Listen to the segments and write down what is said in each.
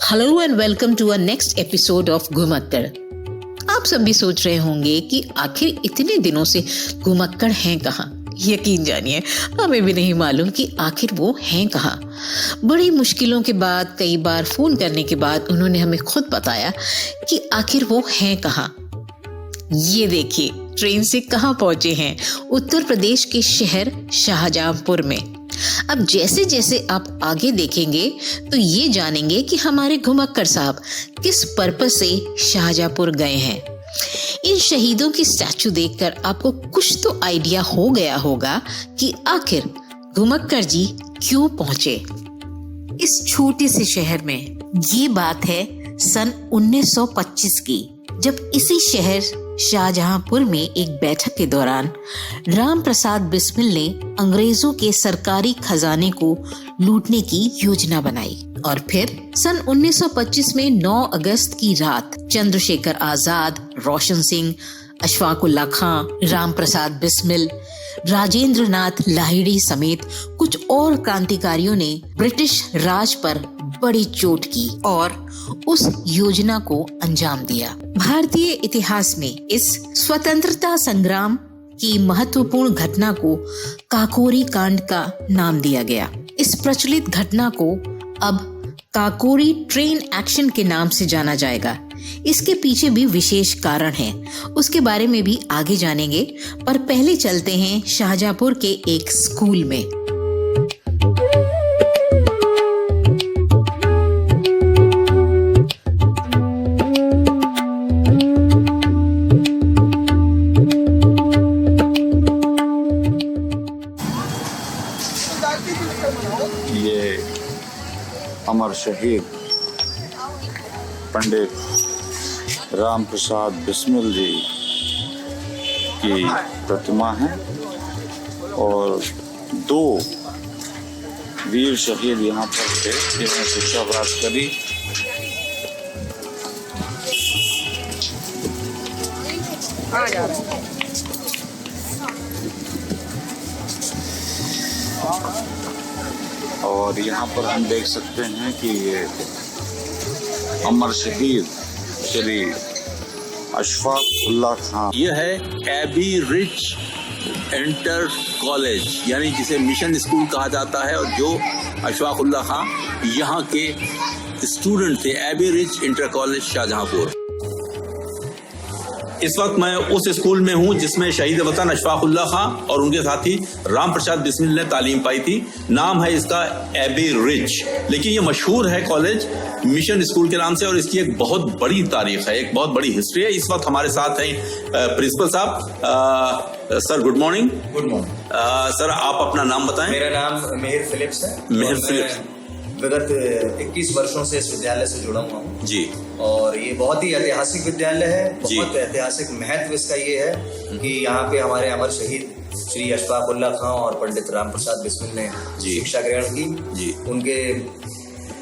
Hello and welcome to a next episode of Ghumakkad. आप सब भी सोच रहे होंगे कि आखिर इतने दिनों से घुमक्कड़ हैं कहाँ। यकीन जानिए, हमें भी नहीं मालूम कि आखिर वो हैं कहाँ। बड़ी मुश्किलों के बाद, कई बार फोन करने के बाद उन्होंने हमें खुद बताया कि आखिर वो हैं कहाँ। ये देखिए, ट्रेन से कहाँ पहुंचे हैं, उत्तर प्रदेश के शहर शाहजहांपुर में। अब जैसे जैसे आप आगे देखेंगे तो ये जानेंगे कि हमारे घुमक्कड़ साहब किस पर्पस से शाहजहांपुर गए हैं। इन शहीदों की स्टैचू देखकर आपको कुछ तो आइडिया हो गया होगा कि आखिर घुमक्कड़ जी क्यों पहुंचे इस छोटे से शहर में। ये बात है सन 1925 की, जब इसी शहर शाहजहांपुर में एक बैठक के दौरान राम प्रसाद बिस्मिल ने अंग्रेजों के सरकारी खजाने को लूटने की योजना बनाई। और फिर सन 1925 में 9 अगस्त की रात चंद्रशेखर आजाद, रोशन सिंह, अशफाक उल्लाह खां, राम प्रसाद बिस्मिल, राजेंद्र नाथ लाहिड़ी समेत कुछ और क्रांतिकारियों ने ब्रिटिश राज पर बड़ी चोट की और उस योजना को अंजाम दिया। भारतीय इतिहास में इस स्वतंत्रता संग्राम की महत्वपूर्ण घटना को काकोरी कांड का नाम दिया गया। इस प्रचलित घटना को अब काकोरी ट्रेन एक्शन के नाम से जाना जाएगा। इसके पीछे भी विशेष कारण है, उसके बारे में भी आगे जानेंगे। पर पहले चलते हैं शाहजहांपुर के एक स्कूल में। ये अमर शहीद पंडित राम प्रसाद बिस्मिल जी की प्रतिमा है और 2 वीर शहीद यहाँ पर थे जिन्होंने शिक्षा प्राप्त करी। और यहाँ पर हम देख सकते हैं कि ये अमर शहीद श्री अशफाक उल्लाह खां, ये है एबी रिच इंटर कॉलेज, यानी जिसे मिशन स्कूल कहा जाता है, और जो अशफाक उल्लाह खां यहाँ के स्टूडेंट थे। AB Rich Inter College Shahjahanpur. इस वक्त मैं उस स्कूल में हूं जिसमें शहीद वतन अशफाक उल्लाह खां और उनके साथी राम प्रसाद बिस्मिल ने तालीम पाई थी। नाम है इसका एबी रिच, लेकिन ये मशहूर है कॉलेज मिशन स्कूल के नाम से और इसकी एक बहुत बड़ी तारीख है, एक बहुत बड़ी हिस्ट्री है। इस वक्त हमारे साथ हैं प्रिंसिपल साहब। Sir good morning. Good morning sir, आप अपना नाम बताएं। मेरा नाम मेहर फिलिप्स है। मेहर फिलिप्स। विगत 21 वर्षों से इस विद्यालय से जुड़ा हुआ हूँ जी। और ये बहुत ही ऐतिहासिक विद्यालय है। बहुत ऐतिहासिक महत्व इसका ये है कि यहाँ पे हमारे अमर शहीद श्री अशफाक उल्लाह खां और पंडित राम प्रसाद बिस्मिल ने शिक्षा ग्रहण की जी। उनके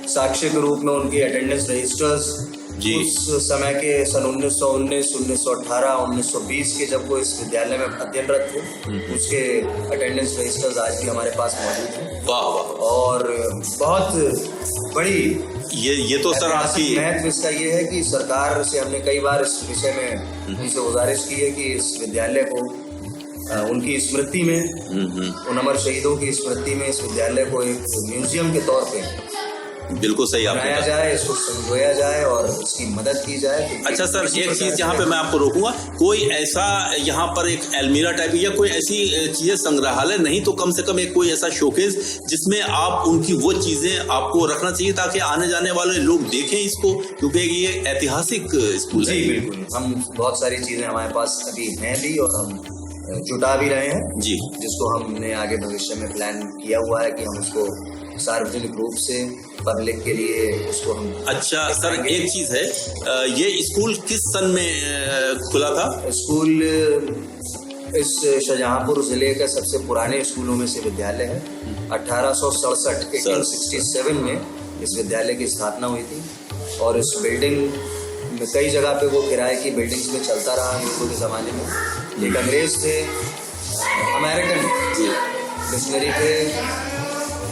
साक्ष्य के रूप में उनकी अटेंडेंस रजिस्टर्स उस समय के सन 1919, 1918, 1920 के जब वो इस विद्यालय में अध्ययनरत थे, उसके अटेंडेंस रजिस्टर्स आज भी हमारे पास मौजूद हैं। वाह वाह। और बहुत बड़ी ये तो सर आपकी महत्व इसका ये है कि सरकार से हमने कई बार इस विषय में उनसे गुजारिश की है कि इस विद्यालय को उनकी स्मृति में, उन अमर शहीदों की स्मृति में इस विद्यालय को एक म्यूजियम के तौर पे बिल्कुल सही आपने बनाया जाए, इसको संजोया जाए और इसकी मदद की जाए। अच्छा सर, एक चीज यहाँ पे मैं आपको रोकूंगा, कोई ऐसा यहाँ पर एक अलमीरा टाइप या कोई ऐसी चीजें संग्रहालय नहीं तो कम से कम एक कोई ऐसा शोकेस जिसमें आप उनकी वो चीजें आपको रखना चाहिए ताकि आने जाने वाले लोग देखें इसको, क्योंकि ये ऐतिहासिक स्कूल है। जी बिल्कुल, हम बहुत सारी चीजें हमारे पास अभी हैं भी और हम जुटा भी रहे हैं जी, जिसको हमने आगे भविष्य में प्लान किया हुआ है कि हम उसको सार्वजनिक रूप से पब्लिक के लिए उसको हम। अच्छा सर, एक चीज है, ये स्कूल किस सन में खुला था? स्कूल इस शाहजहांपुर जिले का सबसे पुराने स्कूलों में से विद्यालय है। 1867 में इस विद्यालय की स्थापना हुई थी और इस बिल्डिंग में कई जगह पे वो किराए की बिल्डिंग्स में चलता रहा युगों के ज़माने में। एक अंग्रेज थे, अमेरिकन मिशनरी थे,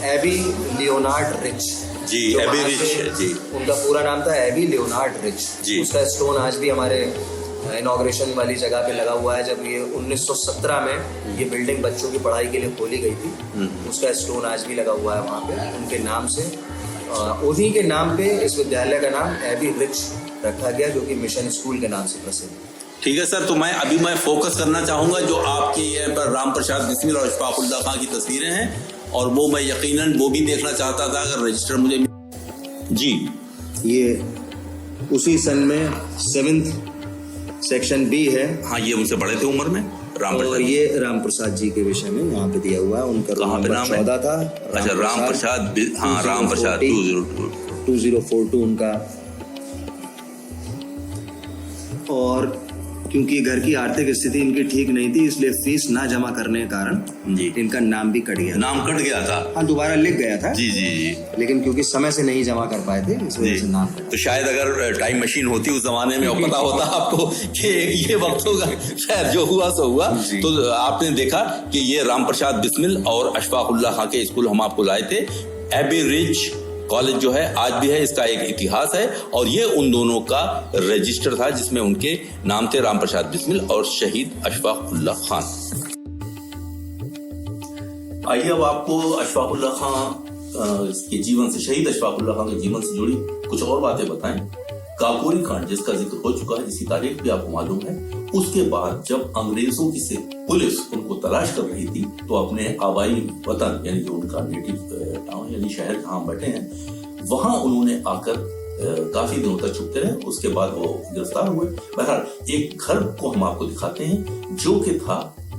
एबी लियोनार्ड रिच जी, जो एबी वहाँ रिच, से जी। उनका पूरा नाम था एबी लियोनार्ड रिच जी। उसका स्टोन आज भी हमारे इनॉग्रेशन वाली जगह पे लगा हुआ है। जब ये 1917 में ये बिल्डिंग बच्चों की पढ़ाई के लिए खोली गई थी, उसका स्टोन आज भी लगा हुआ है वहाँ पे उनके नाम से। उन्हीं के नाम पे इस विद्यालय का नाम एबी रिच रखा गया, जो कि मिशन स्कूल के नाम से प्रसिद्ध है। ठीक है सर, तो मैं फोकस करना चाहूँगा जो आपकी यहाँ पर राम प्रसाद बिस्मिल और अशफाकुल्लाह खां की तस्वीरें हैं, और वो मैं यकीनन वो भी देखना चाहता था अगर रजिस्टर मुझे। जी, ये उसी सन में 7th सेक्शन बी है। हाँ, ये उनसे बड़े थे उम्र में राम और प्रसाद। ये राम प्रसाद जी के विषय में यहाँ पे दिया हुआ है। उनका रोल कहाँ पे नंबर नाम है? 14 था। अच्छा, राम प्रसाद, हाँ, राम प्रसाद 2042 उनका। और क्योंकि घर की आर्थिक स्थिति इनकी ठीक नहीं थी, इसलिए फीस ना जमा करने के कारण जी इनका नाम भी कट गया। नाम कट गया था। हाँ, दोबारा लिख गया था। जी जी जी लेकिन क्योंकि समय से नहीं जमा कर पाए थे, इस वजह से नाम कट तो शायद अगर टाइम मशीन होती उस जमाने में और पता होता आपको कि ये वक्त होगा, शायद जो हुआ सो हुआ। तो आपने देखा कि ये राम प्रसाद बिस्मिल और अशफाकुल्लाह खां के स्कूल हम आपको लाए थे। एबी रिच कॉलेज जो है आज भी है, इसका एक इतिहास है, और ये उन दोनों का रजिस्टर था जिसमें उनके नाम थे राम प्रसाद बिस्मिल और शहीद अशफाकुल्लाह खान। आइए अब आपको अशफाकुल्लाह खां के जीवन से, शहीद अशफाकुल्लाह खां के जीवन से जुड़ी कुछ और बातें बताएं। काकोरी कांड जिसका जिक्र हो चुका है, जिसकी तारीख भी आपको मालूम है, उसके बाद जब अंग्रेजों की पुलिस उनको तलाश कर रही थी, तो अपने आबाई वतन यानी जो उनका नेटिव टाउन यानी शहर जहाँ बैठे हैं, वहां उन्होंने आकर काफी दिनों तक छुपते रहे। उसके बाद वो गिरफ्तार हुए। बहरहाल एक घर को हम आपको दिखाते हैं जो कि था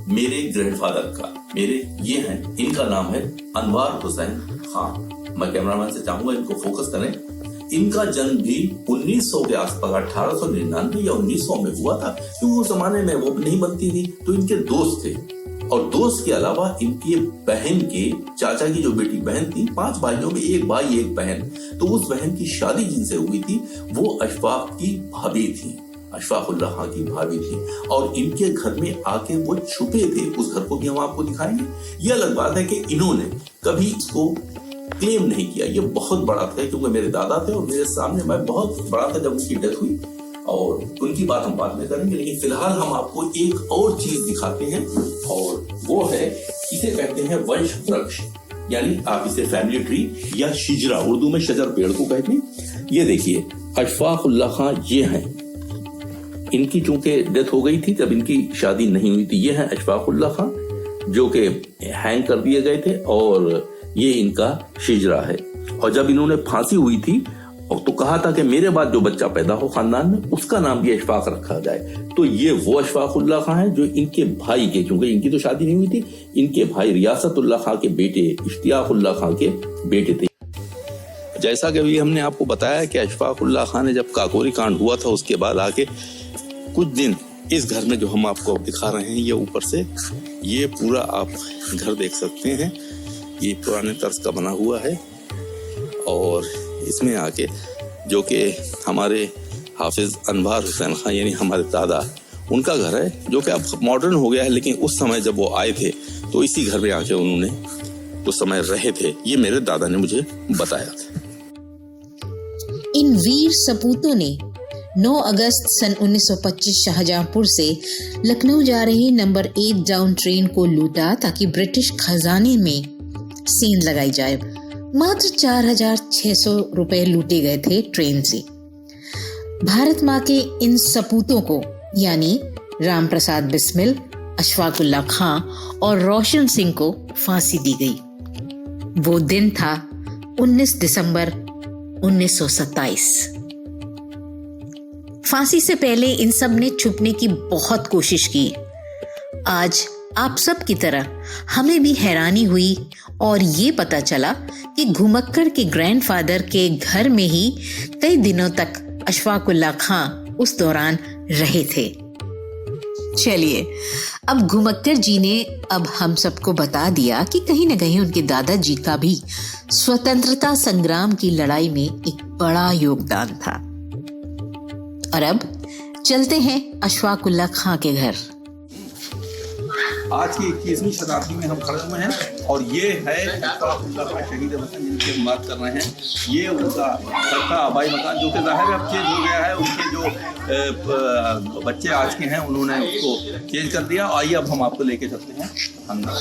मेरे ग्रैंडफादर का। मेरे ये हैं, इनका नाम है अनवार हुसैन खान। मैं कैमरामैन से चाहूंगा इनको फोकस करें। इनका जन्म भी 1900 के आसपास 1899 या 1900 में हुआ था, क्योंकि उस जमाने में वो नहीं बनती थी। तो इनके दोस्त थे, और दोस्त के अलावा इनकी बहन के चाचा की जो बेटी बहन थी, 5 भाइयों में 1 भाई 1 बहन, तो उस बहन की शादी जिनसे हुई थी वो अशफाक की भाभी थी, अशफाकुल्लाह खां की भाभी थी, और इनके घर में आके वो छुपे थे। उस घर को भी हम आपको दिखाएंगे। ये अलग बात है कि इन्होंने कभी इसको क्लेम नहीं किया। ये बहुत बड़ा था, क्योंकि मेरे दादा थे और मेरे सामने मैं बहुत बड़ा था जब उनकी डेथ हुई, और उनकी बात हम बाद में करेंगे। लेकिन फिलहाल हम आपको एक और चीज दिखाते हैं, और वो है, इसे कहते हैं वंश वृक्ष, यानी आप इसे फैमिली ट्री या शिजरा, उर्दू में शजर पेड़ को कहते हैं। ये देखिए, अशफाकुल्लाह खां ये हैं। इनकी चूंकि डेथ हो गई थी जब इनकी शादी नहीं हुई थी। ये हैं अशफाकुल्लाह खां जो कि हैंग कर दिए गए थे, और ये इनका शिजरा है। और जब इन्होंने फांसी हुई थी तो कहा था कि मेरे बाद जो बच्चा पैदा हो खानदान में, उसका नाम भी अशफाक रखा जाए। तो ये वो अशफाकुल्लाह खां हैं जो इनके भाई के, क्योंकि इनकी तो शादी नहीं हुई थी, इनके भाई रियासतुल्लाह खां के बेटे इश्तियाकुल्लाह खां के बेटे थे। जैसा कि अभी हमने आपको बताया कि अशफाकुल्लाह खां ने जब काकोरी कांड हुआ था, उसके बाद आके कुछ दिन इस घर में जो हम आपको दिखा रहे हैं, ये ऊपर से ये पूरा आप घर देख सकते हैं। ये पुराने तर्ज का बना हुआ है, और इसमें आके जो कि हमारे हाफिज अनवार हुसैन खान यानी हमारे दादा, उनका घर है, जो कि अब मॉडर्न हो गया है, लेकिन उस समय जब वो आए थे तो इसी घर में आके उन्होंने उस समय रहे थे। ये मेरे दादा ने मुझे बताया था। इन वीर सपूतों ने 9 अगस्त सन 1925 शाहजहांपुर से लखनऊ जा रही नंबर 8 डाउन ट्रेन को लूटा, ताकि ब्रिटिश खजाने में सेंध लगाई जाए। मात्र 4600 रुपए लूटे गए थे ट्रेन से। भारत माँ के इन सपूतों को यानी राम प्रसाद बिस्मिल, अशफाकुल्लाह खां और रोशन सिंह को फांसी दी गई। वो दिन था 19 दिसंबर 1927। फांसी से पहले इन सब ने छुपने की बहुत कोशिश की। आज आप सब की तरह हमें भी हैरानी हुई और ये पता चला कि घुमक्कड़ के ग्रैंडफादर के घर में ही कई दिनों तक अशफाकुल्लाह खां उस दौरान रहे थे। चलिए, अब घुमक्कड़ जी ने अब हम सबको बता दिया कि कहीं न कहीं उनके दादाजी का भी स्वतंत्रता संग्राम की लड़ाई में एक बड़ा योगदान था। और अब चलते हैं अशफाकुल्लाह खां के घर। आज की 21वीं शताब्दी में हम खड़े हुए हैं और ये है अशफाकुल्लाह खां शहीद वतन जिनकी हम बात कर रहे हैं। ये उनका घर का आबाई मकान जो कि ज़ाहिर है अब चेंज हो गया है, उनके जो बच्चे आज के हैं उन्होंने उसको चेंज कर दिया। आइए अब हम आपको लेके चलते हैं अंदर।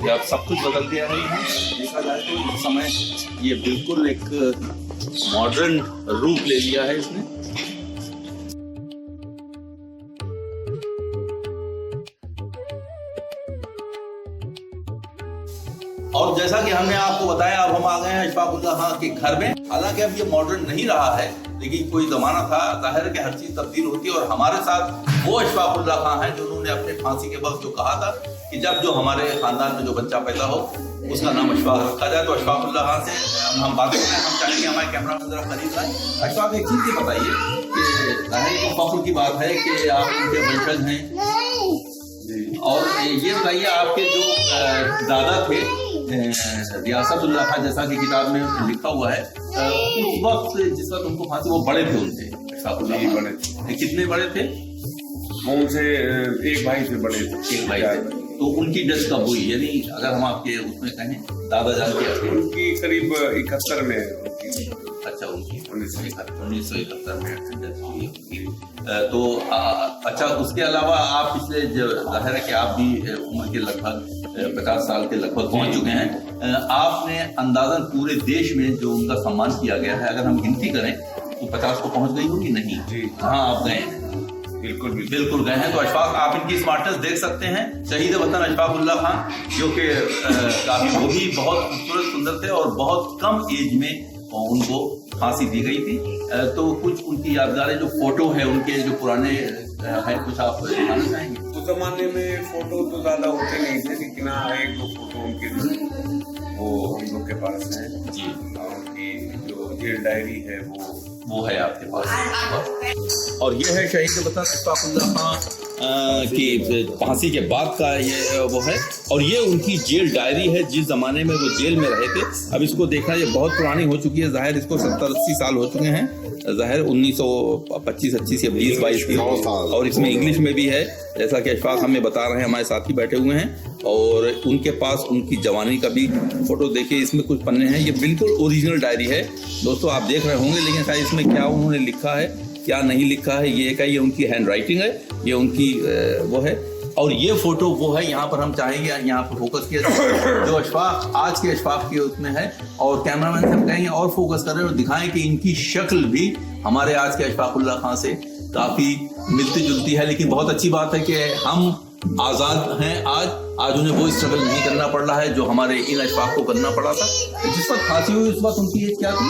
अब सब कुछ बदल गया है यहाँ, देखा जाए तो इस समय ये बिल्कुल एक मॉडर्न रूप ले लिया है इसने। और जैसा कि हमने आपको बताया, अब हम आ गए हैं अशफाकुल्लाह खां के घर में। हालांकि अब ये मॉडर्न नहीं रहा है, लेकिन कोई जमाना था, जाहिर है कि हर चीज तब्दील होती है। और हमारे साथ वो अशफाकुल्लाह खां हैं जिन्होंने अपने फांसी के वक्त जो कहा था कि जब जो हमारे खानदान में जो बच्चा पैदा हो उसका नाम अशफाक रखा जाए। तो अशफाकुल्लाह खां से हम बात करें, हम चाहेंगे हमारे कैमरा में जरा करीब आए। अशफाक, एक चीज ये बताइए कि जाहिर तो फख्र की बात है कि आप उनके वंशज हैं, और ये बताइए आपके जो दादा थे रियासतुल्लाह खां, जैसा कि किताब में लिखा हुआ है, उस वक्त जिस वक्त उनको फांसी, वो बड़े थे उनसे, अशफाकुल्लाह खां बड़े थे। कितने बड़े थे? वो उनसे एक भाई से बड़े थे। एक भाई थे। तो उनकी डेथ कब हुई? यानी अगर हम आपके उसमें कहें दादा जान की, उनकी करीब 71 में। अच्छा, उनकी 1971 में डेथ हुई उनकी। तो अच्छा, उसके अलावा आप पिछले, जाहिर है कि आप भी उम्र के लगभग 50 साल के लगभग पहुंच चुके हैं। आपने अंदाजन पूरे देश में जो उनका सम्मान किया गया है, अगर हम गिनती करें तो 50 को पहुंच गई होगी? नहीं जी, हाँ आप गए हैं, बिल्कुल गए हैं। तो अशफाक, आप इनकी स्मार्टनेस देख सकते हैं। शहीद वतन अशफाकुल्लाह खां जो कि काफी, वो भी बहुत खूबसूरत सुंदर थे और बहुत कम एज में उनको फांसी दी गई थी। तो कुछ उनकी यादगारें, जो फोटो है उनके जो पुराने हैं, कुछ आप दिखाना चाहेंगे? उस जमाने में फोटो तो ज्यादा होते नहीं थे, लेकिन एक दो फोटो उनके वो हम लोग के पास है जी। उनकी जो जेल डायरी है वो है आपके पास। और ये है शहीद वतन अशफाकुल्लाह खां की फांसी के बाद का ये वो है। और ये उनकी जेल डायरी है, जिस जमाने में वो जेल में रहे थे। अब इसको देखा, ये बहुत पुरानी हो चुकी है, जाहिर इसको 70-80 साल हो चुके हैं, जाहिर 1925 या 20-22 की। और इसमें इंग्लिश में भी है, जैसा कि अशफाक हमें बता रहे हैं, हमारे साथी बैठे हुए हैं। और उनके पास उनकी जवानी का भी फोटो देखिए, इसमें कुछ पन्ने हैं। ये बिल्कुल ओरिजिनल डायरी है दोस्तों, आप देख रहे होंगे, लेकिन शायद इसमें क्या उन्होंने लिखा है क्या नहीं लिखा है ये का, ये उनकी हैंड राइटिंग है, ये उनकी वो है। और ये फोटो वो है, यहाँ पर हम चाहेंगे यहाँ पर फोकस किया जाए, जो अशफाक आज के अशफाक के उसमें है। और कैमरामैन से हम कहेंगे और फोकस करें और दिखाएं कि इनकी शक्ल भी हमारे आज के अशफाकुल्लाह खां से काफी मिलती जुलती है। लेकिन बहुत अच्छी बात है कि हम आजाद हैं आज उन्हें वो स्ट्रगल नहीं करना पड़ रहा है जो हमारे इन अशफाक को करना पड़ा था। जिस वक्त फांसी हुई उस वक्त उनकी एज क्या थी?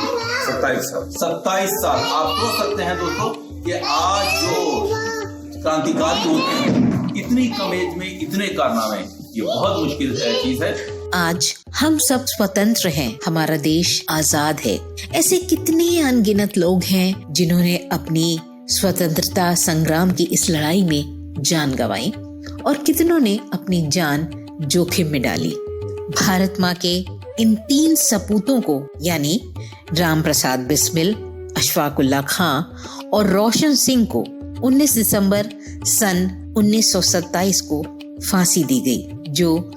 27 साल। आप सोच सकते हैं दोस्तों कि आज जो क्रांतिकारी होते हैं इतनी कम एज में इतने कारनामे, ये बहुत मुश्किल चीज है। आज हम सब स्वतंत्र हैं, हमारा देश आजाद है। ऐसे कितने अनगिनत लोग हैं जिन्होंने अपनी स्वतंत्रता संग्राम की इस लड़ाई में जान गंवाई और कितनों ने अपनी जान जोखिम में डाली। भारत माँ के इन 3 सपूतों को, यानी राम प्रसाद बिस्मिल, अशफाकुल्लाह खां और रोशन सिंह को 19 दिसंबर सन 1927 को फांसी दी गई, जो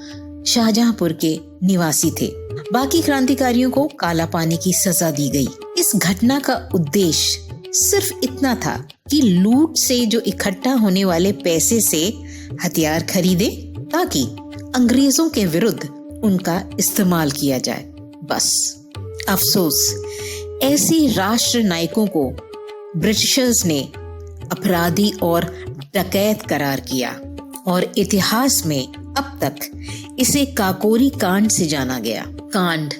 शाहजहांपुर के निवासी थे। बाकी क्रांतिकारियों को काला पानी की सजा दी गई। इस घटना का उद्देश्य सिर्फ इतना था कि लूट से जो इकट्ठा होने वाले पैसे से हथियार खरीदे ताकि अंग्रेजों के विरुद्ध उनका इस्तेमाल किया जाए, बस। अफसोस, ऐसे राष्ट्र नायकों को ब्रिटिशर्स ने अपराधी और डकैत करार किया और इतिहास में अब तक इसे काकोरी कांड से जाना गया। कांड,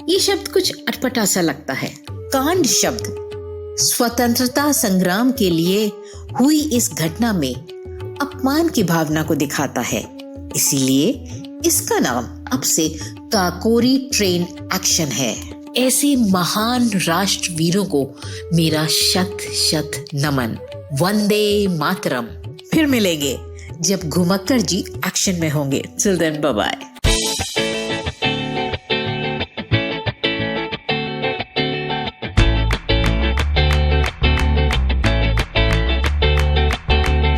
ये शब्द कुछ अटपटा सा लगता है। कांड शब्द स्वतंत्रता संग्राम के लिए हुई इस घटना में अपमान की भावना को दिखाता है, इसीलिए इसका नाम अब से काकोरी ट्रेन एक्शन है। ऐसे महान राष्ट्रवीरों को मेरा शत शत नमन। वंदे मातरम। फिर मिलेंगे जब घुमक्कर जी एक्शन में होंगे। Till then, bye bye.